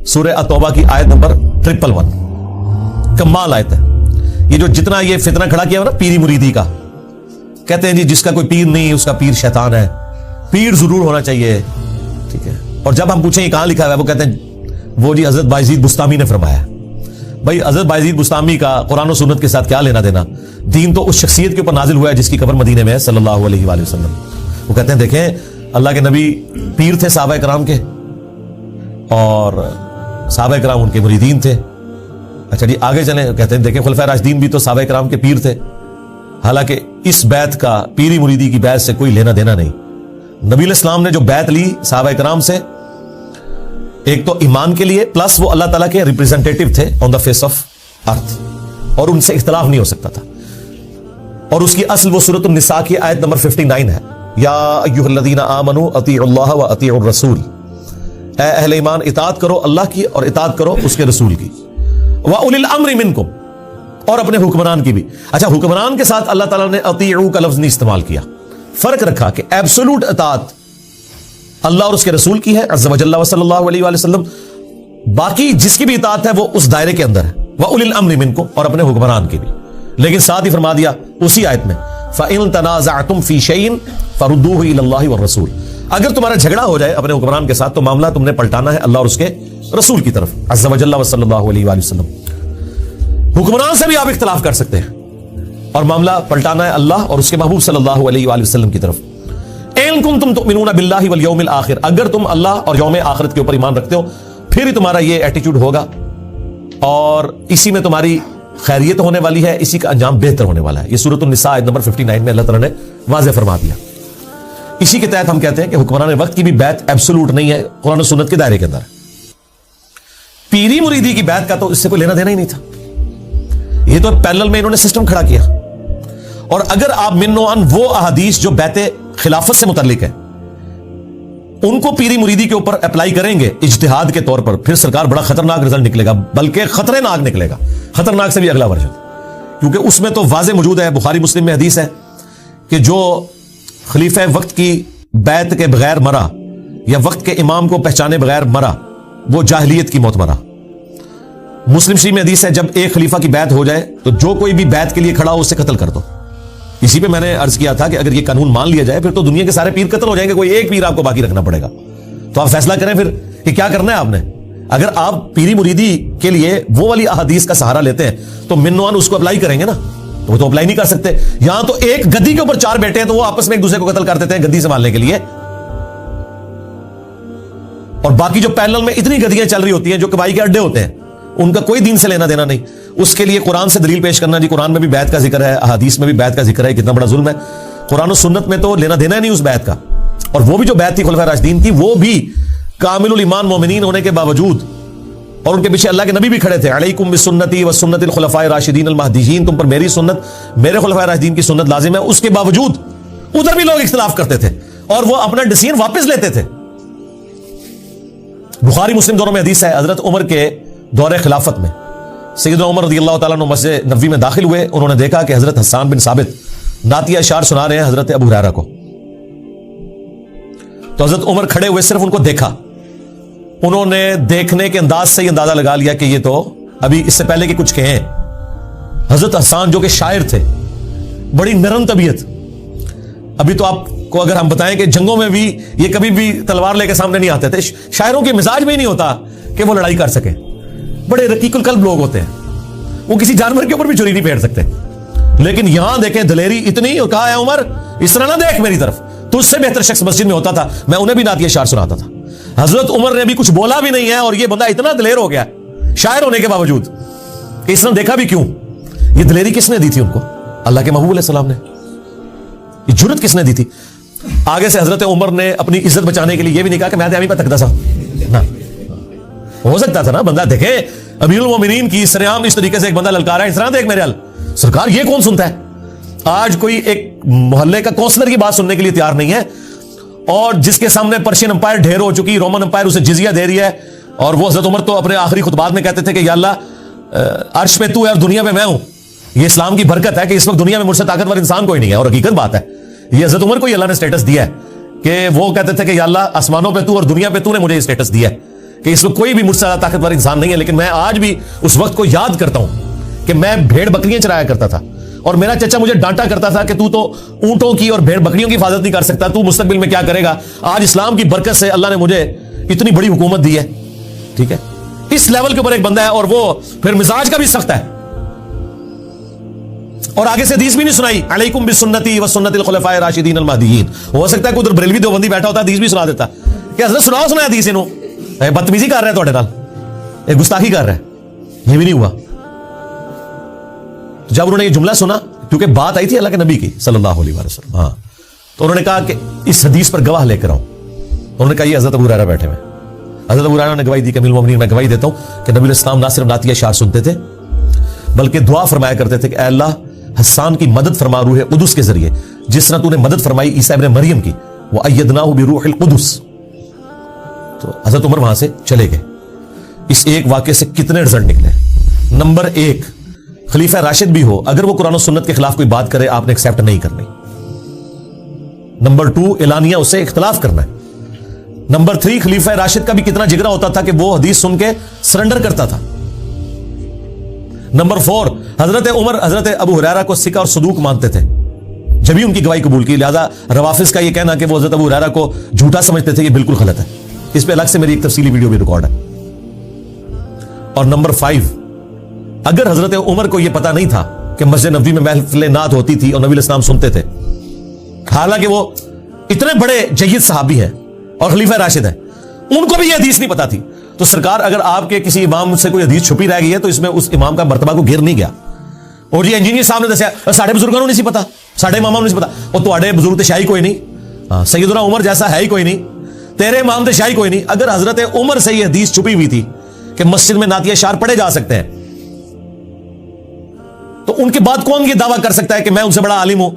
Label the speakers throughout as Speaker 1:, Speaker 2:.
Speaker 1: سورہ التوبہ کی آیت نمبر 111 کمال آیت ہے. یہ جو جتنا یہ فتنہ کھڑا کیا نا پیری مریدی کا, کہتے ہیں جی جس کا کوئی پیر نہیں اس کا پیر شیطان ہے, پیر ضرور ہونا چاہیے, ٹھیک ہے. اور جب ہم پوچھیں یہ کہاں لکھا ہوا ہے, وہ کہتے ہیں وہ جی حضرت بایزید بستامی نے فرمایا. بھائی حضرت بایزید بستامی کا قرآن و سنت کے ساتھ کیا لینا دینا؟ دین تو اس شخصیت کے اوپر نازل ہوا ہے جس کی قبر مدینے میں ہے صلی اللہ علیہ وآلہ وسلم. وہ کہتے ہیں دیکھیں اللہ کے نبی پیر تھے صحابہ کرام کے, اور صحابہ کرام ان کے مریدین تھے. اچھا جی آگے چلیں, کہتے ہیں دیکھیں خلفائے راشدین بھی تو صحابہ کرام کے پیر تھے, حالانکہ اس بیعت کا پیری مریدی کی بیعت سے کوئی لینا دینا نہیں. نبی علیہ السلام نے جو بیعت لی صحابہ کرام سے, ایک تو ایمان کے لیے, پلس وہ اللہ تعالیٰ کے ریپریزنٹیٹو تھے آن دا فیس آف ارتھ, اور ان سے اختلاف نہیں ہو سکتا تھا. اور اس کی اصل وہ سورۃ النساء کی آیت نمبر 59 ہے, یا ایھا الذین آمنوا اطیعوا اللہ واطیعوا الرسول, اے اہل ایمان اطاعت کرو اللہ کی اور اطاعت کرو اس کے رسول کی, واولی الامر منکم, اور اپنے حکمران کی بھی. اچھا حکمران کے ساتھ اللہ تعالیٰ نے اطیعوا کا لفظ نہیں استعمال کیا, فرق رکھا کہ ایبسولوٹ اطاعت اللہ اور اس کے رسول کی ہے عز وجل صلی اللہ علیہ وآلہ وسلم, باقی جس کی بھی اطاعت ہے وہ اس دائرے کے اندر ہے, واولی الامر منکم, اور اپنے حکمران کی بھی. لیکن ساتھ ہی فرما دیا اسی آیت میں فَإِن تَنَازَعْتُمْ فِي شَيْءٍ فَرُدُّوهُ إِلَى اللَّهِ وَالرَّسُولِ, اگر تمہارا جھگڑا ہو جائے اپنے حکمران کے ساتھ تو معاملہ تم نے پلٹانا ہے اللہ اور اس کے رسول کی طرف عز وجل صلی اللہ علیہ وآلہ وسلم. حکمران سے بھی آپ اختلاف کر سکتے ہیں اور معاملہ پلٹانا ہے اللہ اور اس کے محبوب صلی اللہ علیہ وآلہ وسلم کی طرف. إِن كُنتُمْ تُؤْمِنُونَ بِاللَّهِ وَالْيَوْمِ الْآخِرِ, اگر تم اللہ اور یوم آخرت کے اوپر ایمان رکھتے ہو پھر ہی تمہارا یہ ایٹیٹیوڈ ہوگا, اور اسی میں تمہاری خیریت ہونے والی ہے, اسی کا انجام بہتر ہونے والا ہے. یہ سورۃ النساء آیت نمبر 59 میں اللہ تعالیٰ نے واضح فرما دیا. اسی کے تحت ہم کہتے ہیں کہ حکمران وقت کی بھی بیعت ایبسولوٹ نہیں ہے, قرآن و سنت کے دائرے کے اندر. پیری مریدی کی بیعت کا تو اس سے کوئی لینا دینا ہی نہیں تھا, یہ تو پیرلل میں انہوں نے سسٹم کھڑا کیا. اور اگر آپ من و ان وہ احادیث جو بیعت خلافت سے متعلق ہے ان کو پیری مریدی کے اوپر اپلائی کریں گے اجتہاد کے طور پر, پھر سرکار بڑا خطرناک رزلٹ نکلے گا, بلکہ خطرے ناک نکلے گا, خطرناک سے بھی اگلا ورژن. کیونکہ اس میں تو واضح موجود ہے, بخاری مسلم میں حدیث ہے کہ جو خلیفہ وقت کی بیعت کے بغیر مرا یا وقت کے امام کو پہچانے بغیر مرا وہ جاہلیت کی موت مرا. مسلم شریف میں حدیث ہے جب ایک خلیفہ کی بیعت ہو جائے تو جو کوئی بھی بیعت کے لیے کھڑا ہو اسے قتل کر دو. اسی پہ میں نے عرض کیا تھا کہ اگر یہ قانون مان لیا جائے پھر تو دنیا کے سارے پیر قتل ہو جائیں گے, کوئی ایک پیر آپ کو باقی رکھنا پڑے گا. تو آپ فیصلہ کریں پھر کہ کیا کرنا ہے آپ نے. اگر آپ پیری مریدی کے لیے وہ والی احادیث کا سہارا لیتے ہیں تو منوان اس کو اپلائی کریں گے نا, وہ تو اپلائی نہیں کر سکتے. یہاں تو ایک گدی کے اوپر 4 بیٹے ہیں تو وہ آپس میں ایک دوسرے کو قتل کر دیتے ہیں گدی سنبھالنے کے لیے, اور باقی جو پیرلل میں اتنی گدیاں چل رہی ہوتی ہیں جو کبائی کے اڈے ہوتے ہیں ان کا کوئی دین سے لینا دینا نہیں. اس کے لیے قرآن سے دلیل پیش کرنا, جی قرآن میں بھی بیعت کا ذکر ہے, احادیث میں بھی بیعت کا ذکر ہے, کتنا بڑا ظلم ہے. قرآن و سنت میں تو لینا دینا نہیں اس بیعت کا. اور وہ بھی جو بیعت تھی خلفائے راشدین کی وہ بھی کامل الایمان مومنین ہونے کے باوجود, اور ان کے پیچھے اللہ کے نبی بھی کھڑے تھے, علیکم بسنتی و سنت الخلفاء الراشدین المہدیین, تم پر میری سنت میرے خلفائے راشدین کی سنت لازم ہے. اس کے باوجود ادھر بھی لوگ اختلاف کرتے تھے اور وہ اپنا ڈیسیژن واپس لیتے تھے. بخاری مسلم دونوں میں حدیث ہے, حضرت عمر کے دور خلافت میں سیدنا عمر رضی اللہ تعالیٰ عنہ مسجد نبوی میں داخل ہوئے, انہوں نے دیکھا کہ حضرت حسان بن ثابت نعتیہ اشعار سنا رہے ہیں حضرت ابو ہریرہ کو. تو حضرت عمر کھڑے ہوئے صرف ان کو دیکھا, انہوں نے دیکھنے کے انداز سے یہ اندازہ لگا لیا کہ یہ تو ابھی اس سے پہلے کہ کچھ کہیں. حضرت حسان جو کہ شاعر تھے, بڑی نرم طبیعت, ابھی تو آپ کو اگر ہم بتائیں کہ جنگوں میں بھی یہ کبھی بھی تلوار لے کے سامنے نہیں آتے تھے, شاعروں کے مزاج میں ہی نہیں ہوتا کہ وہ لڑائی کر سکیں, بڑے رقیق القلب لوگ ہوتے ہیں, وہ کسی جانور کے اوپر بھی چھری نہیں پھیر سکتے. لیکن یہاں دیکھیں دلیری اتنی, اور کہا ہے عمر اس طرح نہ دیکھ میری طرف, تو اس سے بہتر شخص مسجد میں ہوتا تھا, میں انہیں بھی نعتیہ اشعار سناتا تھا. حضرت عمر نے بھی کچھ بولا بھی نہیں ہے اور یہ بندہ اتنا دلیر ہو گیا شاعر ہونے کے باوجود. اس نے دیکھا بھی کیوں, یہ دلیری کس نے دی تھی ان کو؟ اللہ کے محبوب علیہ السلام نے. یہ جرت کس نے دی تھی؟ آگے سے حضرت عمر نے اپنی عزت بچانے کے لیے یہ بھی نہیں کہا کہ میں ابھی پہ تکتا سا نا, ہو سکتا تھا نا بندہ دیکھے امیر المومنین کی سریام اس طریقے سے ایک بندہ للکارا ہے, اس طرح دیکھ میرے حل سرکار یہ کون سنتا ہے. آج کوئی ایک محلے کا کونسلر کی بات سننے کے لیے تیار نہیں ہے, اور جس کے سامنے پرشین امپائر ڈھیر ہو چکی, رومن امپائر اسے جزیہ دے رہی ہے, اور وہ حضرت عمر تو اپنے آخری خطبات میں کہتے تھے کہ یا اللہ عرش پہ تو ہے اور دنیا پہ میں ہوں. یہ اسلام کی برکت ہے کہ اس وقت دنیا میں مجھ سے طاقتور انسان کوئی نہیں ہے, اور حقیقت بات ہے یہ حضرت عمر کو ہی اللہ نے اسٹیٹس دیا ہے کہ وہ کہتے تھے کہ یا اللہ آسمانوں پہ تو اور دنیا پہ تو نے مجھے اسٹیٹس دیا ہے کہ اس وقت کوئی بھی مجھ سے زیادہ طاقتور انسان نہیں ہے, لیکن میں آج بھی اس وقت کو یاد کرتا ہوں کہ میں بھیڑ بکریاں چرایا کرتا تھا اور میرا چچا مجھے ڈانٹا کرتا تھا کہ تو اونٹوں کی اور بھیڑ بکریوں کی حفاظت نہیں کر سکتا, تو مستقبل میں کیا کرے گا. آج اسلام کی برکت سے اللہ نے مجھے اتنی بڑی حکومت دی ہے, ٹھیک ہے, اس لیول کے اوپر ایک بندہ ہے, اور وہ پھر مزاج کا بھی سخت ہے, اور آگے سے حدیث بھی نہیں سنائی, علیکم بسنتی و سنت الخلفاء الراشدین المہدیین. ہو سکتا ہے کہ ادھر بریلوی دیوبندی بیٹھا ہوتا حدیث بھی سنا دیتا کہ حضرت سناؤ حدیث, انہوں بدتمیزی کر رہے ہیں تھوڑے نال, ایک گستاخی کر رہے ہیں, یہ بھی نہیں ہوا. جب انہوں نے یہ جملہ سنا, کیونکہ بات آئی تھی اللہ کے نبی کی صلی اللہ علیہ وسلم, ہاں, تو انہوں نے کہا کہ اس حدیث پر گواہ لے کر آؤں. انہوں نے کہا یہ حضرت ابو ہریرہ بیٹھے ہوئے. حضرت ابو ہریرہ نے گواہی دی کہ امیر المومنین, میں گواہی دیتا ہوں کہ نبی علیہ السلام نہ صرف نعتیہ اشعار سنتے تھے بلکہ دعا فرمایا کرتے تھے کہ اے اللہ حسان کی مدد فرما روح قدس کے ذریعے, جس طرح تو نے مدد فرمائی عیسیٰ ابن مریم کی, وَأَيَّدْنَاهُ بِرُوحِ الْقُدُسِ. تو حضرت عمر وہاں سے چلے گئے. اس ایک واقعے سے کتنے رزلٹ نکلے. نمبر 1, خلیفہ راشد بھی ہو, اگر وہ قرآن و سنت کے خلاف کوئی بات کرے آپ نے ایکسیپٹ نہیں کرنی. نمبر 2, اعلانیہ اس سے اختلاف کرنا ہے. نمبر 3, خلیفہ راشد کا بھی کتنا جگرا ہوتا تھا کہ وہ حدیث سن کے سرنڈر کرتا تھا. نمبر 4, حضرت عمر حضرت ابو ہریرہ کو ثقہ اور صدوق مانتے تھے, جبھی ان کی گواہی قبول کی. لہذا روافظ کا یہ کہنا کہ وہ حضرت ابو ہریرہ کو جھوٹا سمجھتے تھے, یہ بالکل غلط ہے. اس پہ الگ سے میری ایک تفصیلی ویڈیو بھی ریکارڈ ہے. اور نمبر 5, اگر حضرت عمر کو یہ پتا نہیں تھا کہ مسجد نبوی میں محفل نعت ہوتی تھی اور نبی علیہ السلام سنتے تھے, حالانکہ وہ اتنے بڑے جید صحابی ہیں اور خلیفہ راشد ہیں, ان کو بھی یہ حدیث نہیں پتا تھی, تو سرکار اگر آپ کے کسی امام سے کوئی حدیث چھپی رہ گئی ہے تو اس میں اس امام کا مرتبہ کو گر نہیں گیا. اور یہ انجینئر صاحب نے دسیا ساڑھے بزرگوں نے نہیں پتا, ساڑھے اماموں نے نہیں پتا, اور تواڈے بزرگ تے شاہی کوئی نہیں, سیدنا عمر جیسا ہے ہی کوئی نہیں, تیرے امام تے شاہی کوئی نہیں. اگر حضرت عمر سے یہ حدیث چھپی ہوئی تھی کہ مسجد میں نعتیہ اشعار پڑھے جا سکتے ہیں, تو ان کے بعد کون یہ دعویٰ کر سکتا ہے کہ میں ان سے بڑا عالم ہوں.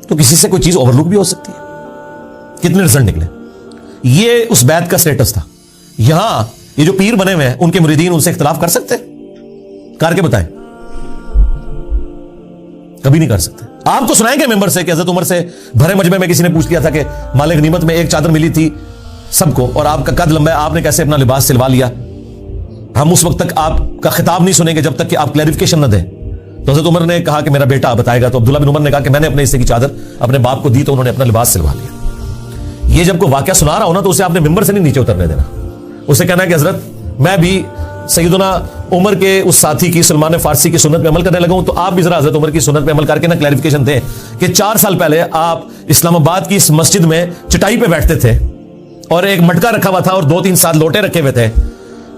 Speaker 1: تو کسی سے کوئی چیز اوور لک بھی ہو سکتی ہے. کتنے رزلٹ نکلے. یہ اس بیعت کا سٹیٹس تھا. یہاں یہ جو پیر بنے ہوئے ہیں ان کے مریدین ان سے اختلاف کر سکتے, کر کے بتائیں, کبھی نہیں کر سکتے. آپ کو سنائیں گے ممبر سے کہ حضرت عمر سے بھرے مجمع میں کسی نے پوچھ لیا تھا کہ مال غنیمت میں ایک چادر ملی تھی سب کو, اور آپ کا قد لمبا ہے, آپ نے کیسے اپنا لباس سلوا لیا. ہم اس وقت تک آپ کا خطاب نہیں سنیں گے جب تک کہ آپ کلیریفیکیشن نہ دیں. تو حضرت عمر نے کہا کہ میرا بیٹا بتائے گا. تو عبداللہ بن عمر نے کہا کہ میں نے اپنے حصے کی چادر اپنے باپ کو دی تو انہوں نے اپنا لباس سلوا لیا. یہ جب کوئی واقعہ سنا رہا ہو نا تو اسے آپ نے ممبر سے نہیں نیچے اترنے دینا. اسے کہنا ہے کہ حضرت میں بھی سیدنا عمر کے اس ساتھی کی سلمان فارسی کی سنت پہ عمل کرنے لگا ہوں, تو آپ بھی ذرا حضرت عمر کی سنت پہ عمل کر کے نا کلیریفیکیشن دیں کہ 4 سال پہلے آپ اسلام آباد کی اس مسجد میں چٹائی پہ بیٹھتے تھے اور ایک مٹکا رکھا ہوا تھا اور 2-3 ساتھ لوٹے رکھے ہوئے تھے.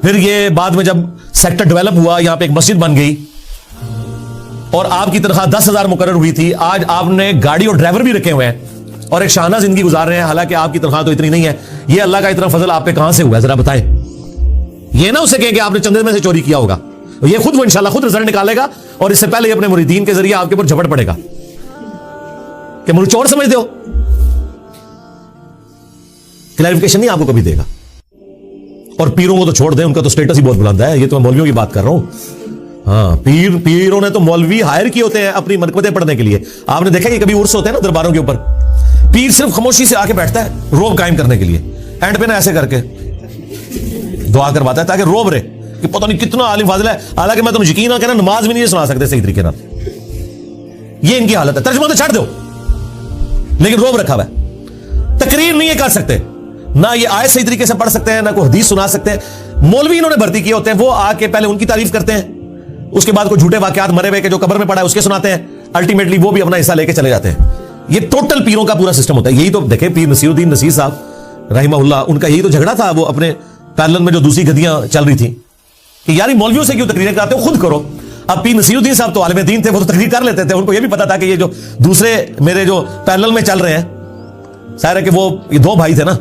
Speaker 1: پھر یہ بعد میں جب سیکٹر ڈیولپ ہوا یہاں پہ ایک مسجد بن گئی اور آپ کی تنخواہ 10,000 مقرر ہوئی تھی. آج آپ نے گاڑی اور ڈرائیور بھی رکھے ہوئے ہیں اور ایک شاہانہ زندگی گزار رہے ہیں, حالانکہ آپ کی تنخواہ تو اتنی نہیں ہے. یہ اللہ کا اتنا فضل آپ پہ کہاں سے ہوا ہے ذرا بتائیں. یہ نہ اسے کہیں کہ آپ نے چندے میں سے چوری کیا ہوگا, یہ خود وہ انشاءاللہ خود رزلٹ نکالے گا, اور اس سے پہلے یہ اپنے مریدین کے ذریعے آپ کے اوپر جھپٹ پڑے گا کہ مجھے چور سمجھتے ہو. کلیریفیکیشن نہیں آپ کو کبھی دے گا. اور پیروں کو تو چھوڑ دیں, ان کا تو سٹیٹس ہی بہت بلند ہے. یہ تو میں مولویوں کی بات کر رہا ہوں. ہاں, پیروں نے تو مولوی ہائر کیے ہوتے ہیں اپنی منقبتیں پڑھنے کے لیے. آپ نے دیکھا کہ کبھی عرس ہوتے ہیں نا درباروں کے اوپر, پیر صرف خاموشی سے آ کے بیٹھتا ہے روب قائم کرنے کے لیے, اینڈ پہ نا ایسے کر کے دعا کرواتا ہے تاکہ روب رہے کہ پتہ نہیں کتنا عالم فاضل ہے. حالانکہ میں تمہیں یقین نہ کہنا نماز بھی نہیں سنا سکتے صحیح طریقے سے. یہ ان کی حالت ہے. ترجمہ تو چھڑ دو, لیکن روب رکھا ہوا ہے. تقریر نہیں کر سکتے, نہ یہ آیت صحیح طریقے سے پڑھ سکتے ہیں, نہ کوئی حدیث سنا سکتے ہیں. مولوی انہوں نے بھرتی کیے ہوتے ہیں, وہ آ کے پہلے ان کی تعریف کرتے ہیں, اس کے بعد کوئی جھوٹے واقعات مرے ہوئے کہ جو قبر میں پڑا ہے اس کے سناتے ہیں, الٹیمیٹلی وہ بھی اپنا حصہ لے کے چلے جاتے ہیں. یہ ٹوٹل پیروں کا پورا سسٹم ہوتا ہے. یہی تو دیکھیں پیر نصیر الدین نصیر صاحب رحمہ اللہ, ان کا یہی تو جھگڑا تھا. وہ اپنے پیرلل میں جو دوسری گدیاں چل رہی تھیں کہ یار مولویوں سے کیوں تقریریں کراتے ہو, خود کرو. اب پیر نصیر الدین صاحب تو عالم دین تھے, وہ تو تقریر کر لیتے تھے. ان کو یہ بھی پتا تھا کہ یہ جو دوسرے میرے جو پیرلل میں چل رہے ہیں, ظاہر ہے کہ وہ یہ 2 بھائی تھے نا,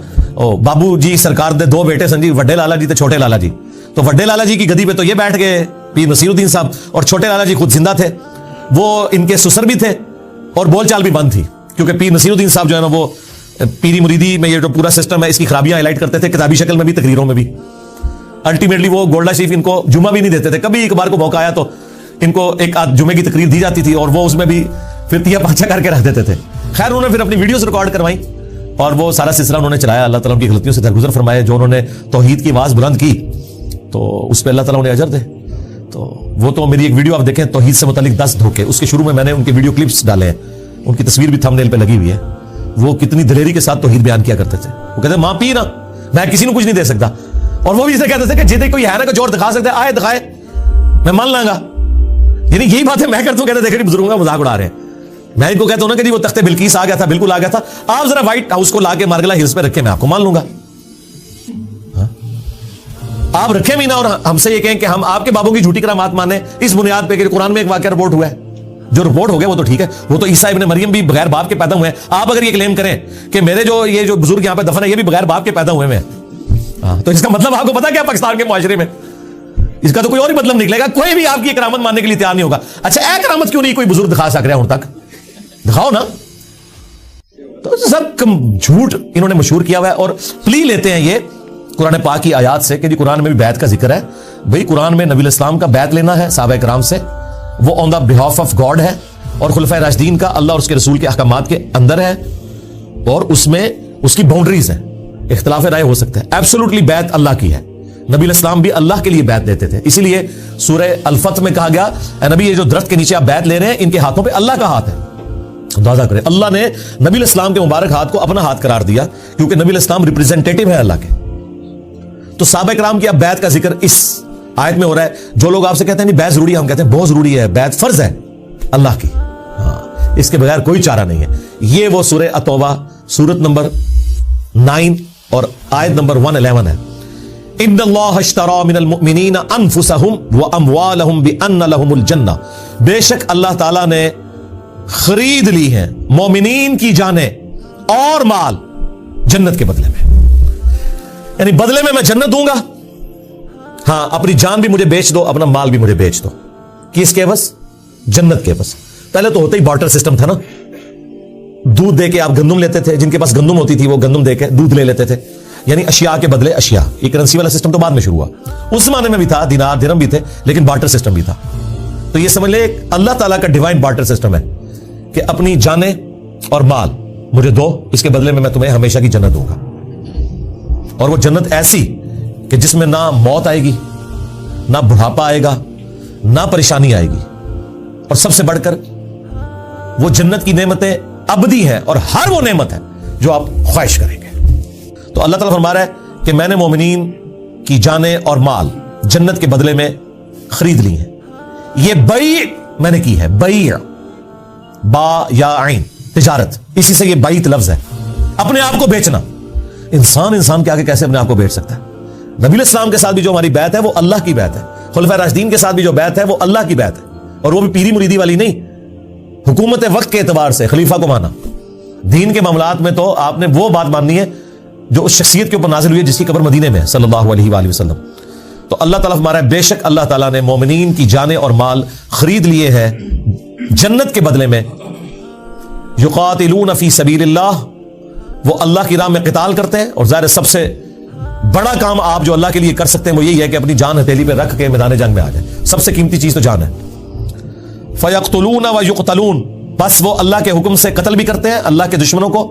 Speaker 1: بابو جی سرکار دے 2 بیٹے سن جی, وڈے لالا جی تے چھوٹے لالا جی. تو وڈے لالا جی کی گدی پہ تو یہ بیٹھ گئے پیر نصیر الدین صاحب, اور چھوٹے لالا جی خود زندہ تھے, وہ ان کے سسر بھی تھے اور بول چال بھی بند تھی, کیونکہ پیر نصیر الدین صاحب جو ہے نا وہ پیری مریدی میں یہ جو پورا سسٹم ہے اس کی خرابیاں ہائی لائٹ کرتے تھے, کتابی شکل میں بھی تقریروں میں بھی. الٹیمیٹلی وہ گولڈا شریف ان کو جمعہ بھی نہیں دیتے تھے. کبھی ایک بار کو موقع آیا تو ان کو ایک جمعے کی تقریر دی جاتی تھی اور وہ اس میں بھی پھر 3 5 کر کے رکھ دیتے تھے. خیر انہوں نے پھر اپنی ویڈیوز ریکارڈ کروائی اور وہ سارا سلسلہ انہوں نے چلایا. اللہ تعالیٰ ان کی غلطیوں سے درگزر فرمائے. جو انہوں نے توحید کی آواز بلند کی تو اس پہ اللہ تعالیٰ انہیں اجر دے. تو وہ تو میری ایک ویڈیو آپ دیکھیں, توحید سے متعلق 10 دھوکے, اس کے شروع میں نے ان کے ویڈیو کلپس ڈالے ہیں, ان کی تصویر بھی تھمبنیل پہ لگی ہوئی ہے. وہ کتنی دلیری کے ساتھ توحید بیان کیا کرتے تھے. وہ کہتے ہیں ماں پی نا, میں کسی کو کچھ نہیں دے سکتا. اور وہ بھی اسے کہتے تھے کہ جتنے کوئی ہے نا کہ جوڑ دکھا سکتے آئے دکھائے, میں مان لاں گا. یعنی یہی بات ہے میں کرتا ہوں, کہتے دیکھیں بزرگوں کا مذاق اڑا رہے ہیں. میں ان کو کہتا ہوں نا کہ جی وہ تخت بلقیس آ گیا تھا, بالکل آ گیا تھا, آپ ذرا وائٹ ہاؤس کو لا کے مارگلا ہلز پہ رکھے, میں آپ کو مان لوں گا. آپ رکھیں بھی نا اور ہم سے یہ کہیں کہ ہم آپ کے بابوں کی جھوٹی کرامات مانیں اس بنیاد پہ کہ قرآن میں ایک واقعہ رپورٹ ہوا ہے. جو رپورٹ ہو گیا وہ تو ٹھیک ہے, وہ تو عیسیٰ ابن مریم بھی بغیر باپ کے پیدا ہوئے ہیں. آپ اگر یہ کلیم کریں کہ میرے جو بزرگ یہاں پہ دفن ہے یہ بھی بغیر باپ کے پیدا ہوئے ہیں, تو اس کا مطلب آپ کو پتا کیا پاکستان کے معاشرے میں اس کا تو کوئی اور ہی مطلب نکلے گا. کوئی بھی آپ کی کرامت ماننے کے لیے تیار نہیں ہوگا. اچھا اے کرامت کیوں نہیں کوئی بزرگ دکھا سک رہا ہوں تک, دکھاؤ نا. تو سب جھوٹ انہوں نے مشہور کیا ہوا ہے, اور پلی لیتے ہیں یہ قرآن پاک کی آیات سے کہ جی قرآن میں بھی بیعت کا ذکر ہے. بھئی قرآن میں نبی علیہ السلام کا بیعت لینا ہے صحابہ کرام سے, وہ آن دا بہاف آف گاڈ ہے, اور خلفائے راشدین کا اللہ اور اس کے رسول کے احکامات کے اندر ہے, اور اس میں اس کی باؤنڈریز ہیں, اختلاف رائے ہو سکتا ہے. ایبسولوٹلی بیعت اللہ کی ہے. نبی علیہ السلام بھی اللہ کے لیے بیعت لیتے تھے. اسی لیے سورہ الفتح میں کہا گیا اے نبی یہ جو درخت کے نیچے آپ بیعت لے رہے ہیں ان کے ہاتھوں پہ اللہ کا ہاتھ ہے. اندازہ کریں, اللہ نے نبی علیہ السلام کے مبارک ہاتھ کو اپنا ہاتھ قرار دیا کیونکہ نبی علیہ السلام ریپرزینٹیٹو ہے اللہ کے. تو صحابہ کرام کی اب بیعت کا ذکر اس آیت میں ہو رہا ہے. جو لوگ آپ سے کہتے ہیں نہیں بیعت ضروری ہے, ہم کہتے ہیں بہت ضروری ہے, بیعت فرض ہے اللہ کی, اس کے بغیر کوئی چارہ نہیں ہے. یہ وہ سورہ التوبہ سورت نمبر 9 اور آیت نمبر 111 ہے. ان اللہ اشترى من المؤمنین انفسهم واموالهم بان لهم الجنہ, بے شک اللہ تعالیٰ نے خرید لی ہیں مومنین کی جانیں اور مال جنت کے بدلے میں. یعنی بدلے میں جنت دوں گا, ہاں اپنی جان بھی مجھے بیچ دو, اپنا مال بھی مجھے بیچ دو. کس کے بس؟ جنت کے بس. پہلے تو ہوتا ہی بارٹر سسٹم تھا نا, دودھ دے کے آپ گندم لیتے تھے, جن کے پاس گندم ہوتی تھی وہ گندم دے کے دودھ لے لیتے تھے, یعنی اشیاء کے بدلے اشیاء. یہ کرنسی والا سسٹم تو بعد میں شروع ہوا, اس زمانے میں بھی تھا, دینار درہم بھی تھے, لیکن بارٹر سسٹم بھی تھا. تو یہ سمجھ لے اللہ تعالیٰ کا ڈیوائن بارٹر سسٹم ہے کہ اپنی جانیں اور مال مجھے دو, اس کے بدلے میں تمہیں ہمیشہ کی جنت دوں گا. اور وہ جنت ایسی کہ جس میں نہ موت آئے گی, نہ بڑھاپا آئے گا, نہ پریشانی آئے گی, اور سب سے بڑھ کر وہ جنت کی نعمتیں ابدی ہیں, اور ہر وہ نعمت ہے جو آپ خواہش کریں گے. تو اللہ تعالیٰ فرما رہا ہے کہ میں نے مومنین کی جانیں اور مال جنت کے بدلے میں خرید لی ہیں. یہ بیع میں نے کی ہے, بیع با یا عین تجارت, اسی سے یہ بیعت لفظ ہے, اپنے آپ کو بیچنا. انسان کے آگے کیسے اپنے آپ کو بیچ سکتا ہے؟ نبی علیہ السلام کے ساتھ بھی جو ہماری بیعت ہے وہ اللہ کی بیعت ہے, خلفائے راشدین کے ساتھ بھی جو بیعت ہے وہ اللہ کی بیعت ہے, اور وہ بھی پیری مریدی والی نہیں, حکومت وقت کے اعتبار سے خلیفہ کو مانا. دین کے معاملات میں تو آپ نے وہ بات ماننی ہے جو اس شخصیت کے اوپر نازل ہوئی ہے جس کی قبر مدینے میں صلی اللہ علیہ وآلہ وسلم. تو اللہ تعالیٰ فرما رہا ہے بے شک اللہ تعالیٰ نے مومنین کی جانیں اور مال خرید لیے ہیں جنت کے بدلے میں. یقاتلون فی سبیل اللہ, وہ اللہ کی راہ میں قتال کرتے ہیں, اور ظاہر سب سے بڑا کام آپ جو اللہ کے لیے کر سکتے ہیں وہ یہی ہے کہ اپنی جان ہتھیلی پہ رکھ کے میدان جنگ میں آ جائیں. سب سے قیمتی چیز تو جان ہے. فَيَقْتُلُونَ وَيُقْتَلُونَ, بس وہ اللہ کے حکم سے قتل بھی کرتے ہیں اللہ کے دشمنوں کو,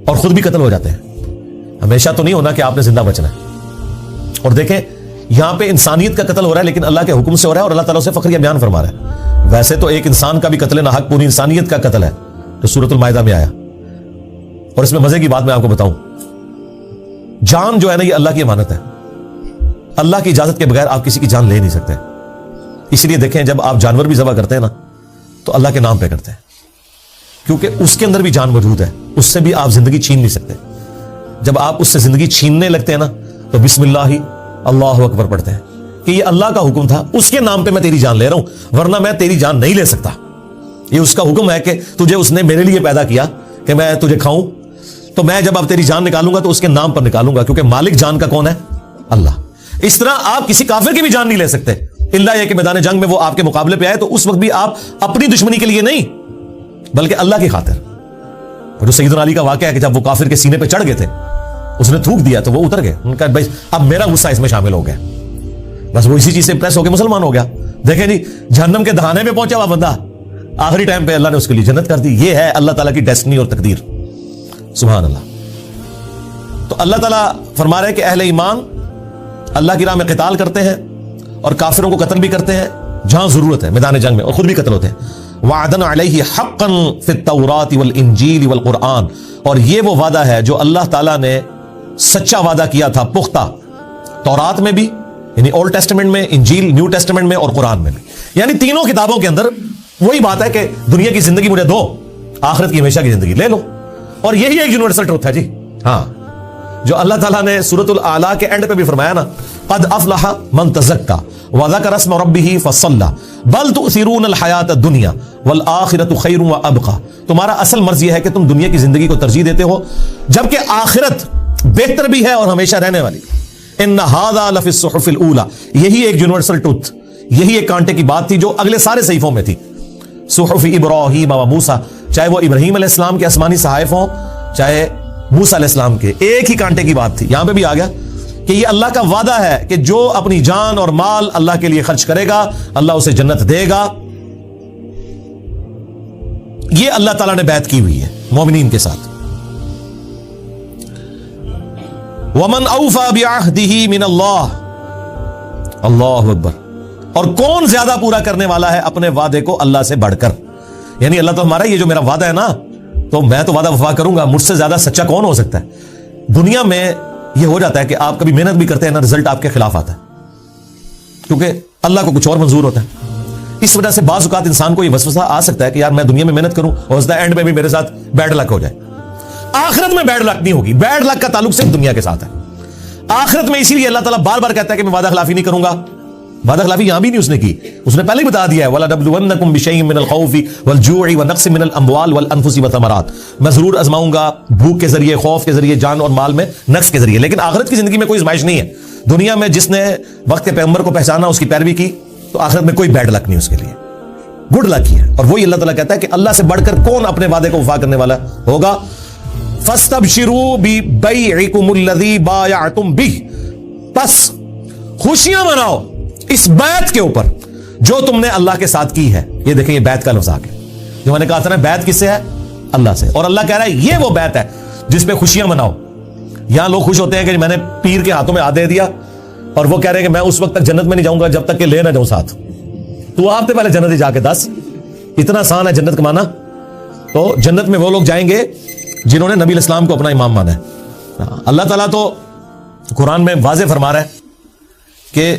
Speaker 1: اور خود بھی قتل ہو جاتے ہیں. ہمیشہ تو نہیں ہونا کہ آپ نے زندہ بچنا ہے. اور دیکھیں یہاں پہ انسانیت کا قتل ہو رہا ہے لیکن اللہ کے حکم سے ہو رہا ہے, اور اللہ تعالیٰ سے فخریہ بیان فرما رہا ہے. ویسے تو ایک انسان کا بھی قتل نہ حق پوری انسانیت کا قتل ہے جو سورۃ المائدہ میں آیا. اور اس میں مزے کی بات میں آپ کو بتاؤں, جان جو ہے نا یہ اللہ کی امانت ہے, اللہ کی اجازت کے بغیر آپ کسی کی جان لے نہیں سکتے. اس لیے دیکھیں جب آپ جانور بھی ذبح کرتے ہیں نا تو اللہ کے نام پہ کرتے ہیں, کیونکہ اس کے اندر بھی جان موجود ہے, اس سے بھی آپ زندگی چھین نہیں سکتے. جب آپ اس سے زندگی چھیننے لگتے ہیں نا تو بسم اللہ اللہ اکبر پڑھتے ہیں کہ یہ اللہ کا حکم تھا, اس کے نام پہ میں تیری جان لے رہا ہوں, ورنہ میں تیری جان نہیں لے سکتا. یہ اس کا حکم ہے کہ تجھے اس نے میرے لیے پیدا کیا کہ میں تجھے کھاؤں, تو میں جب اب تیری جان نکالوں گا تو اس کے نام پر نکالوں گا, کیونکہ مالک جان کا کون ہے؟ اللہ. اس طرح آپ کسی کافر کی بھی جان نہیں لے سکتے, اللہ یہ کہ میدان جنگ میں وہ آپ کے مقابلے پہ آئے تو اس وقت بھی آپ اپنی دشمنی کے لیے نہیں بلکہ اللہ کی خاطر. جو سیدنا علی کا واقعہ ہے کہ جب وہ کافر کے سینے پہ چڑھ گئے تھے, اس نے تھوک دیا تو وہ اتر گئے, ان کا بھائی اب میرا غصہ اس میں شامل ہو گیا, بس وہ اسی چیز سے امپریس ہو کے مسلمان ہو گیا. دیکھیں جی جہنم کے دہانے میں پہنچا ہوا بندہ, آخری ٹائم پہ اللہ نے اس کے لیے جنت کر دی. یہ ہے اللہ تعالیٰ کی ڈیسٹنی اور تقدیر. سبحان اللہ. تو اللہ تعالیٰ فرما رہے ہیں کہ اہل ایمان اللہ کی راہ میں قتال کرتے ہیں اور کافروں کو قتل بھی کرتے ہیں جہاں ضرورت ہے میدان جنگ میں، اور خود بھی قتل ہوتے ہیں. وعدن علیہ حقا فی التوراۃ والانجیل والقرآن، اور یہ وہ وعدہ ہے جو اللہ تعالیٰ نے سچا وعدہ کیا تھا پختہ تورات میں بھی، یعنی اولڈ ٹیسٹمنٹ میں، انجیل نیو ٹیسٹمنٹ میں، اور قرآن میں بھی. یعنی تینوں کتابوں کے اندر وہی بات ہے کہ دنیا کی زندگی مجھے دو، آخرت کی ہمیشہ کی زندگی لے لو. اور یہی ایک یونیورسل ٹروتھ ہے جی. ہاں، جو اللہ تعالیٰ نے سورۃ الاعلیٰ کے اینڈ پہ بھی فرمایا نا، قد افلح من تزکا وذکر اسم ربہ فصلی بل تؤثرون الحیاۃ الدنیا والآخرۃ خیر وابقی. تمہارا اصل مرض یہ ہے کہ تم دنیا کی زندگی کو ترجیح دیتے ہو جبکہ آخرت بہتر بھی ہے اور ہمیشہ رہنے والی. ان ھذا لفی الصحف الاولی، یہی ایک یونیورسل ٹروتھ، یہی ایک کانٹے کی بات تھی جو اگلے سارے صحیفوں میں تھی. صحف ابراہیم و موسیٰ، چاہے وہ ابراہیم علیہ السلام کے آسمانی صحائف ہوں چاہے موسیٰ علیہ السلام کے، ایک ہی کانٹے کی بات تھی. یہاں پہ بھی آ گیا کہ یہ اللہ کا وعدہ ہے کہ جو اپنی جان اور مال اللہ کے لیے خرچ کرے گا اللہ اسے جنت دے گا. یہ اللہ تعالیٰ نے بیعت کی ہوئی ہے مومنین کے ساتھ. وَمَنْ أَوْفَى بِعَهْدِهِ مِنَ اللَّهِ، اللہ اکبر. اور کون زیادہ پورا کرنے والا ہے اپنے وعدے کو اللہ سے بڑھ کر. یعنی اللہ تو ہمارا یہ جو میرا وعدہ ہے نا، تو میں تو وعدہ وفا کروں گا، مجھ سے زیادہ سچا کون ہو سکتا ہے. دنیا میں یہ ہو جاتا ہے کہ آپ کبھی محنت بھی کرتے ہیں نا، رزلٹ آپ کے خلاف آتا ہے کیونکہ اللہ کو کچھ اور منظور ہوتا ہے. اس وجہ سے بعض اوقات انسان کو یہ وسوسہ آ سکتا ہے کہ یار میں دنیا میں محنت کروں اور اس دا اینڈ میں بھی میرے ساتھ بیڈ لک ہو جائے. آخرت میں بیڈ لک نہیں ہوگی، بیڈ لک کا تعلق صرف دنیا کے ساتھ ہے. آخرت میں اسی لیے اللہ تعالیٰ بار بار کہتا ہے کہ میں وعدہ خلافی نہیں کروں گا. وعدہ خلافی یہاں بھی نہیں اس نے کی، اس نے پہلے ہی بتا دیا ہے وَلَنَبْلُوَنَّكُمْ بِشَيْءٍ مِّنَ الْخَوْفِ وَالْجُوعِ وَنَقْصٍ مِّنَ الْأَمْوَالِ وَالْأَنفُسِ وَالثَّمَرَاتِ. میں ضرور آزماؤں گا بھوک کے ذریعے، خوف کے ذریعے، جان اور مال میں نقص کے ذریعے. لیکن آخرت کی زندگی میں کوئی آزمائش نہیں ہے. دنیا میں جس نے وقت کے پیغمبر کو پہچانا، اس کی پیروی کی، تو آخرت میں کوئی بیڈ لک نہیں اس کے لیے، گڈ لک ہی ہے. اور وہی اللہ تعالیٰ کہتا ہے کہ اللہ سے بڑھ کر کون اپنے وعدے کو وفا کرنے والا ہوگا. فَاسْتَبْشِرُوا بِبَيْعِكُمُ الَّذِي بَايَعْتُمْ بِهِ، بس خوشیاں مناؤ اس بیعت کے اوپر جو تم نے اللہ کے ساتھ کی ہے. یہ دیکھیں یہ بیعت کا لفظ آ گیا، جو میں نے کہا تھا نا بیعت کس سے ہے؟ اللہ سے. اور اللہ کہہ رہا ہے یہ وہ بیعت ہے جس پہ خوشیاں مناؤ. یہاں لوگ خوش ہوتے ہیں کہ میں نے پیر کے ہاتھوں میں ہاتھ دے دیا اور وہ کہہ رہے ہیں کہ میں اس وقت تک جنت میں نہیں جاؤں گا جب تک کہ لے نہ جاؤں ساتھ. تو آپ سے پہلے جنت ہی جا کے دس، اتنا آسان ہے جنت کمانا. تو جنت میں وہ لوگ جائیں گے جنہوں نے نبی علیہ السلام کو اپنا امام مانا ہے. اللہ تعالیٰ تو قرآن میں واضح فرما رہا ہے کہ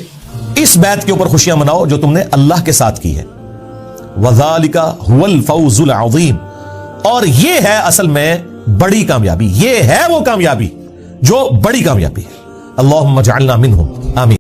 Speaker 1: اس بیعت کے اوپر خوشیاں مناؤ جو تم نے اللہ کے ساتھ کی ہے. وَذَلِكَ هُوَ الْفَوْزُ الْعَظِيمُ، اور یہ ہے اصل میں بڑی کامیابی، یہ ہے وہ کامیابی جو بڑی کامیابی ہے. اللہم اجعلنا منہم، آمین.